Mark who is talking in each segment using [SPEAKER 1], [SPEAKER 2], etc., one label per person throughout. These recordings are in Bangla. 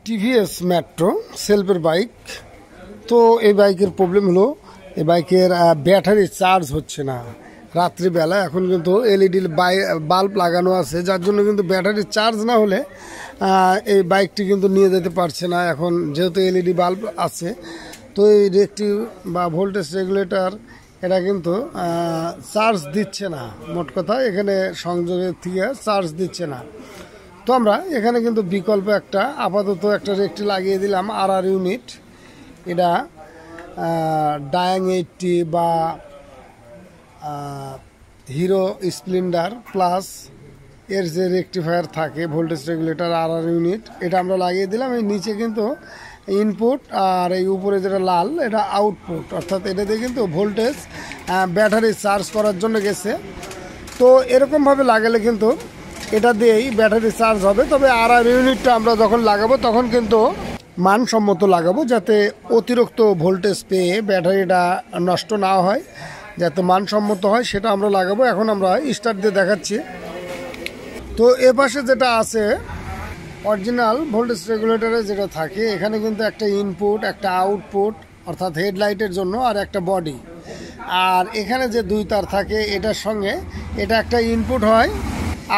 [SPEAKER 1] টিভিএস মেট্রো সেলফের বাইক। তো এই বাইকের প্রবলেম হলো এই বাইকের ব্যাটারি চার্জ হচ্ছে না রাত্রিবেলা। এখন কিন্তু এলইডি বাল্ব লাগানো আছে, যার জন্য কিন্তু ব্যাটারি চার্জ না হলে এই বাইকটি কিন্তু নিয়ে যেতে পারছে না। এখন যেহেতু এলইডি বাল্ব আছে, তো এই রেকটি বা ভোল্টেজ রেগুলেটর এটা কিন্তু চার্জ দিচ্ছে না। মোট কথা এখানে সংযোগের থেকে চার্জ দিচ্ছে না। তো আমরা এখানে কিন্তু বিকল্প একটা আপাতত একটা রেকটি লাগিয়ে দিলাম আর ইউনিট। এটা ডায়াং 80 বা হিরো স্প্লেন্ডার প্লাস এর যে রেকটিফায়ার থাকে ভোল্টেজ রেগুলেটর আর ইউনিট, এটা আমরা লাগিয়ে দিলাম। এই নিচে কিন্তু ইনপুট আর এই উপরে যেটা লাল এটা আউটপুট, অর্থাৎ এটাতে কিন্তু ভোল্টেজ ব্যাটারি চার্জ করার জন্য গেছে। তো এরকমভাবে লাগালে কিন্তু এটা দিয়েই ব্যাটারি চার্জ হবে। তবে আর ইউনিটটা আমরা যখন লাগাবো তখন কিন্তু মানসম্মত লাগাবো, যাতে অতিরিক্ত ভোল্টেজ পেয়ে ব্যাটারিটা নষ্ট না হয়, যাতে মানসম্মত হয় সেটা আমরা লাগাবো। এখন আমরা স্টার্ট দিয়ে দেখাচ্ছি। তো এ পাশে যেটা আছে অরিজিনাল ভোল্টেজ রেগুলেটরে যেটা থাকে, এখানে কিন্তু একটা ইনপুট একটা আউটপুট অর্থাৎ হেডলাইটের জন্য আর একটা বডি, আর এখানে যে দুই তার থাকে এটার সঙ্গে এটা একটা ইনপুট হয়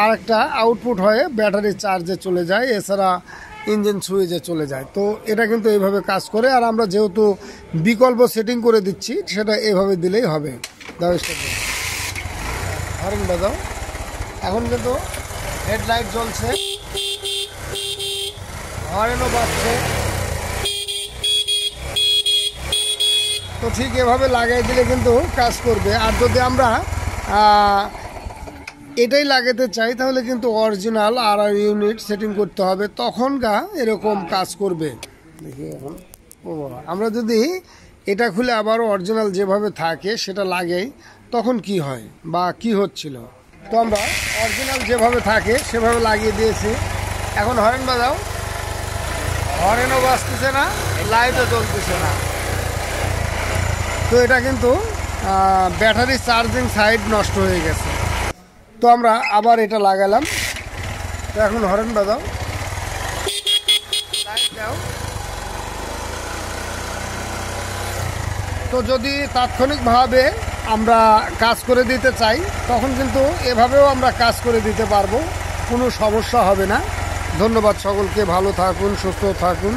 [SPEAKER 1] আর একটা আউটপুট হয়ে ব্যাটারি চার্জে চলে যায়, এছাড়া ইঞ্জিন সুইচে চলে যায়। তো এটা কিন্তু এইভাবে কাজ করে। আর আমরা যেহেতু বিকল্প সেটিং করে দিচ্ছি সেটা এভাবে দিলেই হবে। দাও স্টার্ট দাও, হর্ন বাজাও। এখন কিন্তু হেডলাইট জ্বলছে, হর্নও বাজছে। তো ঠিক এভাবে লাগাই দিলে কিন্তু কাজ করবে। আর যদি আমরা এটাই লাগাতে চাই তাহলে কিন্তু অরিজিনাল আর ইউনিট সেটিং করতে হবে, তখন এরকম কাজ করবে। দেখি এখন আমরা যদি এটা খুলে আবার অরিজিনাল যেভাবে থাকে সেটা লাগাই তখন কি হয় বা কি হচ্ছিল। তো আমরা অরিজিনাল যেভাবে থাকে সেভাবে লাগিয়ে দিয়েছি। এখন হর্ন বাজাও, হর্নও বাজতেছে না, লাইটও জ্বলতেছে না। তো এটা কিন্তু ব্যাটারি চার্জিং সাইড নষ্ট হয়ে গেছে। তো আমরা আবার এটা লাগালাম। তো এখন হর্ন বাজাও, লাইট দাও। তো যদি তাৎক্ষণিকভাবে আমরা কাজ করে দিতে চাই তখন কিন্তু এভাবেও আমরা কাজ করে দিতে পারবো, কোনো সমস্যা হবে না। ধন্যবাদ সকলকে, ভালো থাকুন, সুস্থ থাকুন।